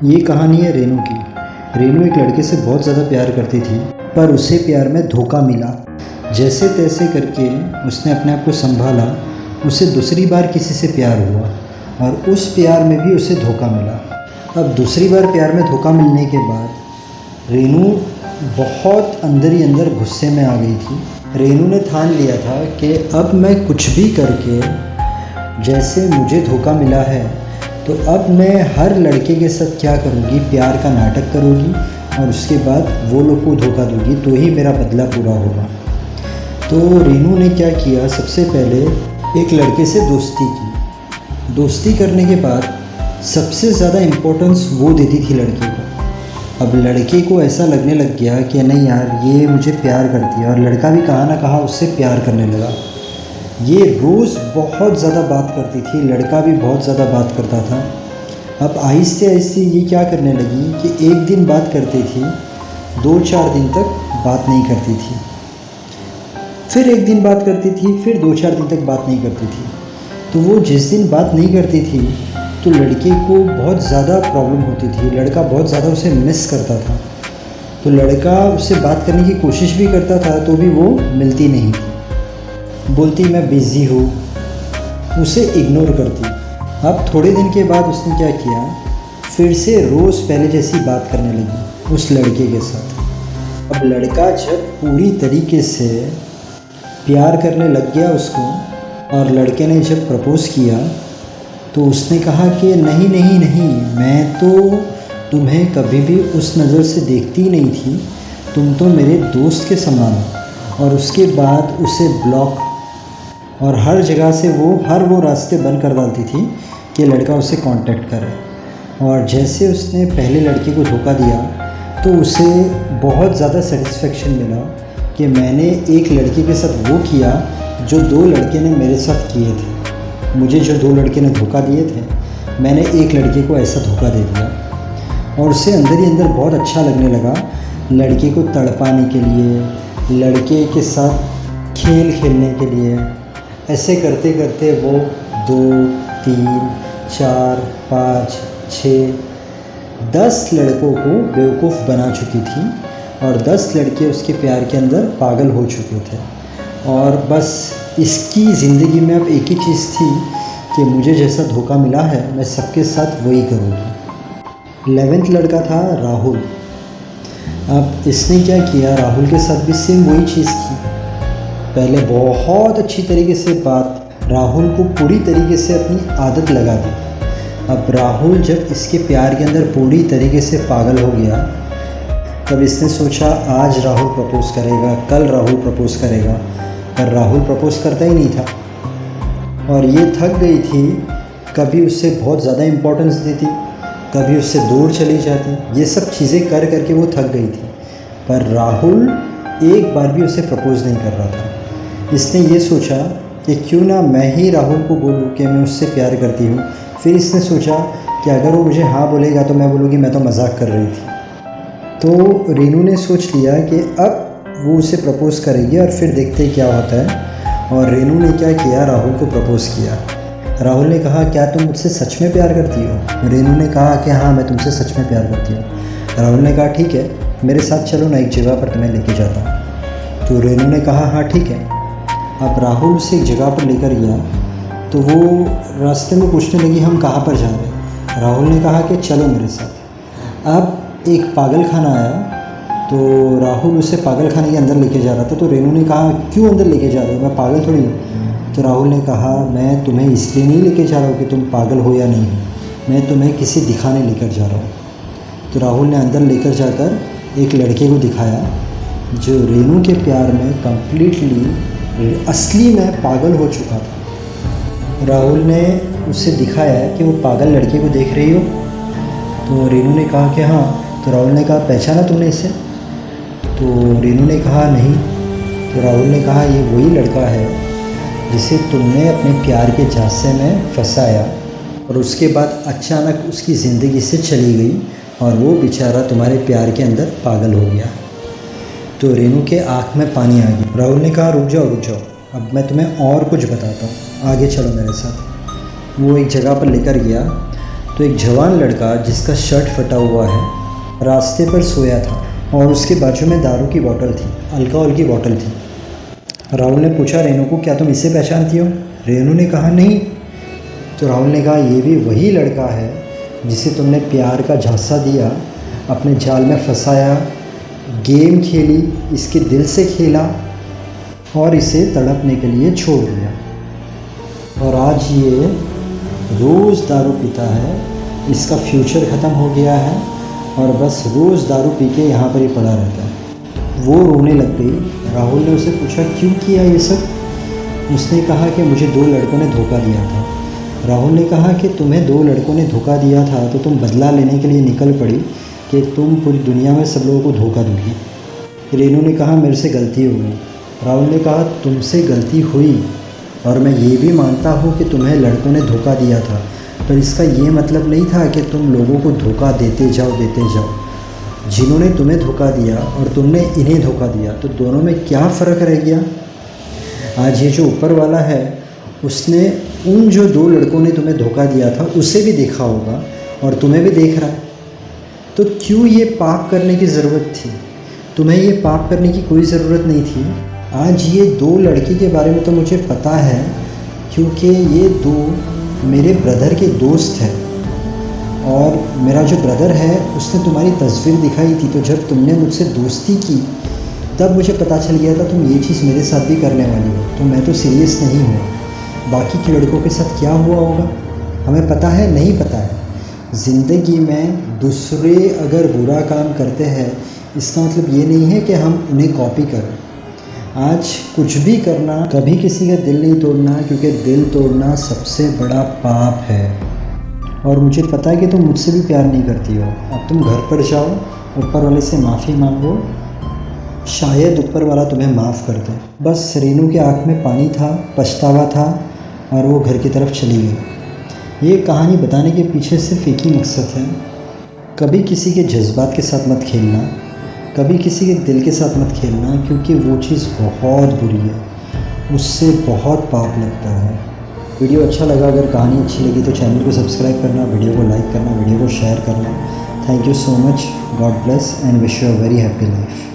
ये कहानी है रेनू की। रेनू एक लड़के से बहुत ज़्यादा प्यार करती थी, पर उसे प्यार में धोखा मिला। जैसे तैसे करके उसने अपने आप को संभाला। उसे दूसरी बार किसी से प्यार हुआ और उस प्यार में भी उसे धोखा मिला। अब दूसरी बार प्यार में धोखा मिलने के बाद रेनू बहुत अंदर ही अंदर गुस्से में आ गई थी। रेनू ने ठान लिया था कि अब मैं कुछ भी करके, जैसे मुझे धोखा मिला है तो अब मैं हर लड़के के साथ क्या करूँगी, प्यार का नाटक करूँगी और उसके बाद वो लोग को धोखा दूँगी, तो ही मेरा बदला पूरा होगा। तो रेनू ने क्या किया, सबसे पहले एक लड़के से दोस्ती की। दोस्ती करने के बाद सबसे ज़्यादा इम्पोर्टेंस वो देती थी लड़के को। अब लड़के को ऐसा लगने लग गया कि नहीं यार, ये मुझे प्यार करती है, और लड़का भी कहाँ ना कहाँ उससे प्यार करने लगा। ये रोज़ बहुत ज़्यादा बात करती थी, लड़का भी बहुत ज़्यादा बात करता था। अब आहिस्ते आहिस्ते ये क्या करने लगी कि एक दिन बात करती थी, 2-4 दिन तक बात नहीं करती थी, फिर एक दिन बात करती थी, फिर 2-4 दिन तक बात नहीं करती थी। तो वो जिस दिन बात नहीं करती थी तो लड़के को बहुत ज़्यादा प्रॉब्लम होती थी, लड़का बहुत ज़्यादा उसे मिस करता था। तो लड़का उससे बात करने की कोशिश भी करता था तो भी वो मिलती नहीं थी, बोलती मैं बिज़ी हूँ, उसे इग्नोर करती। अब थोड़े दिन के बाद उसने क्या किया, फिर से रोज़ पहले जैसी बात करने लगी उस लड़के के साथ। अब लड़का जब पूरी तरीके से प्यार करने लग गया उसको, और लड़के ने जब प्रपोज़ किया तो उसने कहा कि नहीं नहीं नहीं, मैं तो तुम्हें कभी भी उस नज़र से देखती नहीं थी, तुम तो मेरे दोस्त के समान हो। और उसके बाद उसे ब्लॉक और हर जगह से हर वो रास्ते बंद कर डालती थी कि लड़का उसे कांटेक्ट करे। और जैसे उसने पहले लड़के को धोखा दिया तो उसे बहुत ज़्यादा सेटिस्फेक्शन मिला कि मैंने एक लड़के के साथ वो किया जो 2 लड़के ने मेरे साथ किए थे। मुझे जो 2 लड़के ने धोखा दिए थे, मैंने एक लड़के को ऐसा धोखा दे दिया। और उसे अंदर ही अंदर बहुत अच्छा लगने लगा लड़के को तड़पाने के लिए, लड़के के साथ खेल खेलने के लिए। ऐसे करते करते वो 2, 3, 4, 5, 6, 10 लड़कों को बेवकूफ़ बना चुकी थी और 10 लड़के उसके प्यार के अंदर पागल हो चुके थे। और बस इसकी ज़िंदगी में अब एक ही चीज़ थी कि मुझे जैसा धोखा मिला है मैं सबके साथ वही करूँगी। 11th लड़का था राहुल। अब इसने क्या किया, राहुल के साथ भी सेम वही चीज़ की। पहले बहुत अच्छी तरीके से बात, राहुल को पूरी तरीके से अपनी आदत लगा दी। अब राहुल जब इसके प्यार के अंदर पूरी तरीके से पागल हो गया, तब इसने सोचा आज राहुल प्रपोज़ करेगा, कल राहुल प्रपोज़ करेगा, पर राहुल प्रपोज़ करता ही नहीं था। और ये थक गई थी, कभी उससे बहुत ज़्यादा इम्पोर्टेंस देती, कभी उससे दूर चली जाती। ये सब चीज़ें कर करके वो थक गई थी, पर राहुल एक बार भी उसे प्रपोज़ नहीं कर रहा था। इसने ये सोचा कि क्यों ना मैं ही राहुल को बोलूँ कि मैं उससे प्यार करती हूँ। फिर इसने सोचा कि अगर वो मुझे हाँ बोलेगा तो मैं बोलूँगी मैं तो मजाक कर रही थी। तो रेनू ने सोच लिया कि अब वो उसे प्रपोज़ करेगी और फिर देखते क्या होता है। और रेनू ने क्या किया, राहुल को प्रपोज़ किया। राहुल ने कहा क्या तुम मुझसे सच में प्यार करती हो? रेनू ने कहा कि हाँ मैं तुमसे सच में प्यार करती हूँ। राहुल ने कहा ठीक है, मेरे साथ चलो ना, एक जगह पर तुम्हें लेके जाता हूँ। तो रेनू ने कहा हाँ ठीक है। अब राहुल उसे एक जगह पर लेकर गया तो वो रास्ते में पूछने लगी हम कहाँ पर जा रहे हैं। राहुल ने कहा कि चलो मेरे साथ। अब एक पागल खाना आया तो राहुल उसे पागल खाने के अंदर लेके जा रहा था। तो रेनू ने कहा क्यों अंदर लेके जा रहे हो, मैं पागल थोड़ी हूँ। तो राहुल ने कहा मैं तुम्हें इसलिए नहीं लेके जा रहा हूँ कि तुम पागल हो या नहीं, मैं तुम्हें किसी दिखाने लेकर जा रहा हूँ। तो राहुल ने अंदर लेकर जाकर एक लड़के को दिखाया जो रेनू के प्यार में कम्प्लीटली असली में पागल हो चुका था। राहुल ने उसे दिखाया कि वो पागल लड़के को देख रही हो। तो रेनू ने कहा कि हाँ। तो राहुल ने कहा पहचाना तुमने इसे? तो रेनू ने कहा नहीं। तो राहुल ने कहा ये वही लड़का है जिसे तुमने अपने प्यार के झांसे में फंसाया और उसके बाद अचानक उसकी ज़िंदगी से चली गई और वो बेचारा तुम्हारे प्यार के अंदर पागल हो गया। तो रेनू के आँख में पानी आ गया। राहुल ने कहा रुक जाओ, अब मैं तुम्हें और कुछ बताता हूँ, आगे चलो मेरे साथ। वो एक जगह पर लेकर गया तो एक जवान लड़का जिसका शर्ट फटा हुआ है रास्ते पर सोया था और उसके बाजू में दारू की बोतल थी, अल्कोहल की बोतल थी। राहुल ने पूछा, रेनू को क्या तुम इसे पहचानती हो? रेनू ने कहा नहीं। तो राहुल ने कहा, ये भी वही लड़का है जिसे तुमने प्यार का झांसा दिया, अपने जाल में फंसाया, गेम खेली, इसके दिल से खेला और इसे तड़पने के लिए छोड़ दिया। और आज ये रोज़ दारू पीता है, इसका फ्यूचर ख़त्म हो गया है और बस रोज़ दारू पी के यहाँ पर ही पड़ा रहता है। वो रोने लग गई। राहुल ने उसे पूछा, क्यों किया ये सब? उसने कहा कि मुझे 2 लड़कों ने धोखा दिया था। राहुल ने कहा कि तुम्हें 2 लड़कों ने धोखा दिया था तो तुम बदला लेने के लिए निकल पड़ी कि तुम पूरी दुनिया में सब लोगों को धोखा दोगी। रेनू ने कहा, मेरे से गलती हो गई। राहुल ने कहा, तुमसे गलती हुई और मैं ये भी मानता हूँ कि तुम्हें लड़कों ने धोखा दिया था, पर इसका ये मतलब नहीं था कि तुम लोगों को धोखा देते जाओ। जिन्होंने तुम्हें धोखा दिया और तुमने इन्हें धोखा दिया, तो दोनों में क्या फ़र्क रह गया? आज ये जो ऊपर वाला है उसने उन जो 2 लड़कों ने तुम्हें धोखा दिया था उसे भी देखा होगा और तुम्हें भी देख रहा है। तो क्यों ये पाप करने की ज़रूरत थी? तुम्हें ये पाप करने की कोई ज़रूरत नहीं थी। आज ये 2 लड़के के बारे में तो मुझे पता है क्योंकि ये 2 मेरे ब्रदर के दोस्त हैं और मेरा जो ब्रदर है उसने तुम्हारी तस्वीर दिखाई थी। तो जब तुमने मुझसे दोस्ती की तब मुझे पता चल गया था तुम ये चीज़ मेरे साथ भी करने वाली हो। तो मैं तो सीरियस नहीं हूँ। बाकी के लड़कों के साथ क्या हुआ होगा हमें पता है नहीं पता है। ज़िंदगी में दूसरे अगर बुरा काम करते हैं इसका मतलब ये नहीं है कि हम उन्हें कॉपी करें। आज कुछ भी करना, कभी किसी का दिल नहीं तोड़ना, क्योंकि दिल तोड़ना सबसे बड़ा पाप है। और मुझे पता है कि तुम मुझसे भी प्यार नहीं करती हो। अब तुम घर पर जाओ, ऊपर वाले से माफ़ी मांगो, शायद ऊपर वाला तुम्हें माफ़ कर दे। बस रेनू की आँख में पानी था, पछतावा था और वो घर की तरफ चली गई। ये कहानी बताने के पीछे सिर्फ एक ही मकसद है, कभी किसी के जज्बात के साथ मत खेलना, कभी किसी के दिल के साथ मत खेलना, क्योंकि वो चीज़ बहुत बुरी है, उससे बहुत पाप लगता है। वीडियो अच्छा लगा, अगर कहानी अच्छी लगी तो चैनल को सब्सक्राइब करना, वीडियो को लाइक करना, वीडियो को शेयर करना। Thank you so much. God bless and wish you a very happy life.